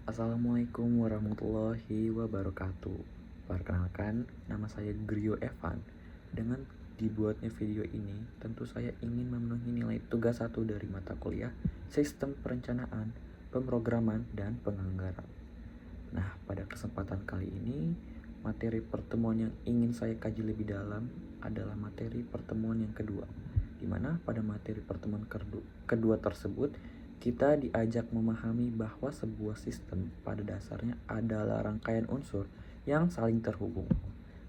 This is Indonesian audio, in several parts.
Assalamualaikum warahmatullahi wabarakatuh. Perkenalkan, nama saya Grio Evan. Dengan dibuatnya video ini, tentu saya ingin memenuhi nilai tugas 1 dari mata kuliah Sistem Perencanaan, Pemrograman, dan Penganggaran. Nah, pada kesempatan kali ini, materi pertemuan yang ingin saya kaji lebih dalam adalah materi pertemuan yang kedua, di mana pada materi pertemuan kedua tersebut kita diajak memahami bahwa sebuah sistem pada dasarnya adalah rangkaian unsur yang saling terhubung.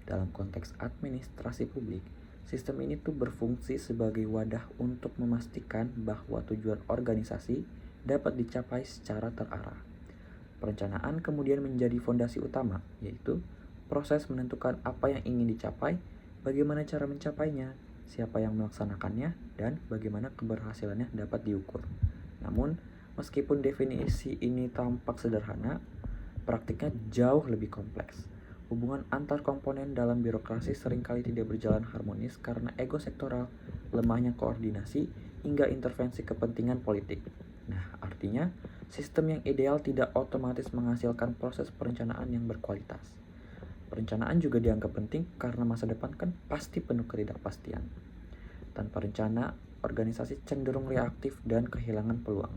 Dalam konteks administrasi publik, sistem ini tuh berfungsi sebagai wadah untuk memastikan bahwa tujuan organisasi dapat dicapai secara terarah. Perencanaan kemudian menjadi fondasi utama, yaitu proses menentukan apa yang ingin dicapai, bagaimana cara mencapainya, siapa yang melaksanakannya, dan bagaimana keberhasilannya dapat diukur. Namun, meskipun definisi ini tampak sederhana, praktiknya jauh lebih kompleks. Hubungan antar komponen dalam birokrasi seringkali tidak berjalan harmonis karena ego sektoral, lemahnya koordinasi, hingga intervensi kepentingan politik. Nah, artinya, sistem yang ideal tidak otomatis menghasilkan proses perencanaan yang berkualitas. Perencanaan juga dianggap penting karena masa depan kan pasti penuh ketidakpastian. Tanpa rencana, organisasi cenderung reaktif dan kehilangan peluang.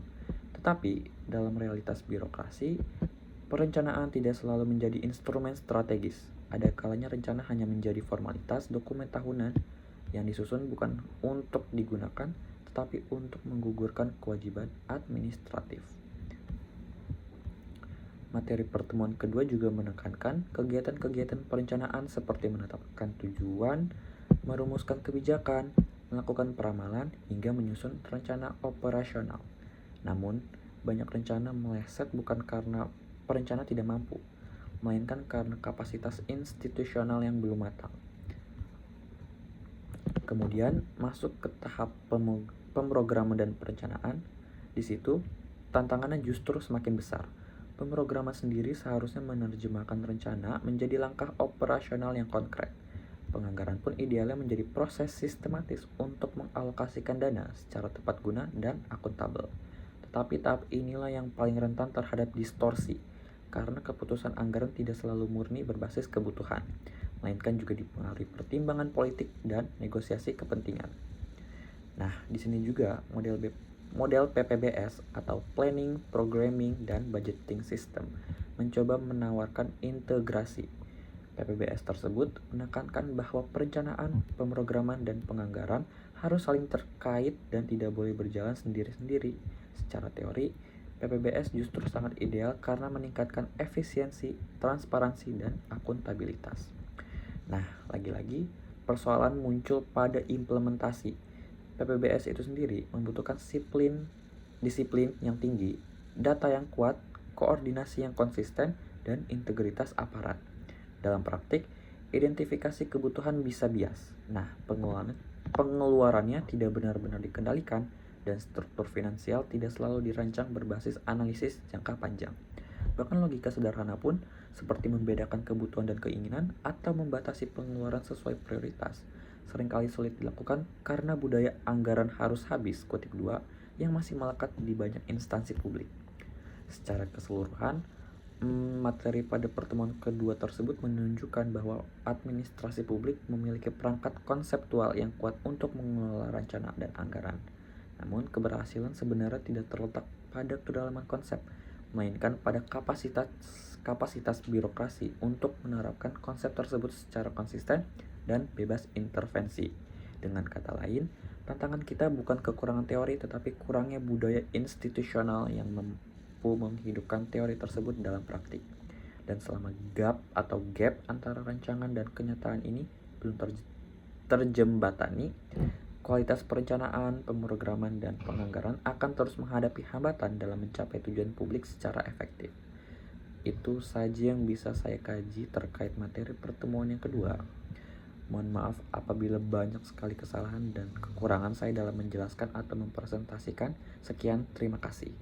Tetapi, dalam realitas birokrasi, perencanaan tidak selalu menjadi instrumen strategis. Ada kalanya rencana hanya menjadi formalitas dokumen tahunan yang disusun bukan untuk digunakan, tetapi untuk menggugurkan kewajiban administratif. Materi pertemuan kedua juga menekankan kegiatan-kegiatan perencanaan seperti menetapkan tujuan, merumuskan kebijakan, melakukan peramalan, hingga menyusun rencana operasional. Namun, banyak rencana meleset bukan karena perencana tidak mampu, melainkan karena kapasitas institusional yang belum matang. Kemudian, masuk ke tahap pemrograman dan perencanaan. Di situ, tantangannya justru semakin besar. Pemrograman sendiri seharusnya menerjemahkan rencana menjadi langkah operasional yang konkret. Penganggaran pun idealnya menjadi proses sistematis untuk mengalokasikan dana secara tepat guna dan akuntabel. Tetapi tahap inilah yang paling rentan terhadap distorsi, karena keputusan anggaran tidak selalu murni berbasis kebutuhan, melainkan juga dipengaruhi pertimbangan politik dan negosiasi kepentingan. Nah, di sini juga model PPBS atau Planning, Programming, dan Budgeting System mencoba menawarkan integrasi. PPBS tersebut menekankan bahwa perencanaan, pemrograman, dan penganggaran harus saling terkait dan tidak boleh berjalan sendiri-sendiri. Secara teori, PPBS justru sangat ideal karena meningkatkan efisiensi, transparansi, dan akuntabilitas. Nah, lagi-lagi persoalan muncul pada implementasi. PPBS itu sendiri membutuhkan disiplin yang tinggi, data yang kuat, koordinasi yang konsisten, dan integritas aparat. Dalam praktik, identifikasi kebutuhan bisa bias. Nah, pengeluarannya tidak benar-benar dikendalikan, dan struktur finansial tidak selalu dirancang berbasis analisis jangka panjang. Bahkan logika sederhana pun, seperti membedakan kebutuhan dan keinginan atau membatasi pengeluaran sesuai prioritas, seringkali sulit dilakukan karena budaya anggaran harus habis kutip 2 yang masih melekat di banyak instansi publik. Secara keseluruhan, materi pada pertemuan kedua tersebut menunjukkan bahwa administrasi publik memiliki perangkat konseptual yang kuat untuk mengelola rencana dan anggaran. Namun, keberhasilan sebenarnya tidak terletak pada kedalaman konsep, melainkan pada kapasitas birokrasi untuk menerapkan konsep tersebut secara konsisten dan bebas intervensi. Dengan kata lain, tantangan kita bukan kekurangan teori tetapi kurangnya budaya institusional yang mampu menghidupkan teori tersebut dalam praktik. Dan selama gap antara rancangan dan kenyataan ini belum terjembatani, kualitas perencanaan, pemrograman, dan penganggaran akan terus menghadapi hambatan dalam mencapai tujuan publik secara efektif. Itu saja yang bisa saya kaji terkait materi pertemuan yang kedua. Mohon maaf apabila banyak sekali kesalahan dan kekurangan saya dalam menjelaskan atau mempresentasikan. Sekian, terima kasih.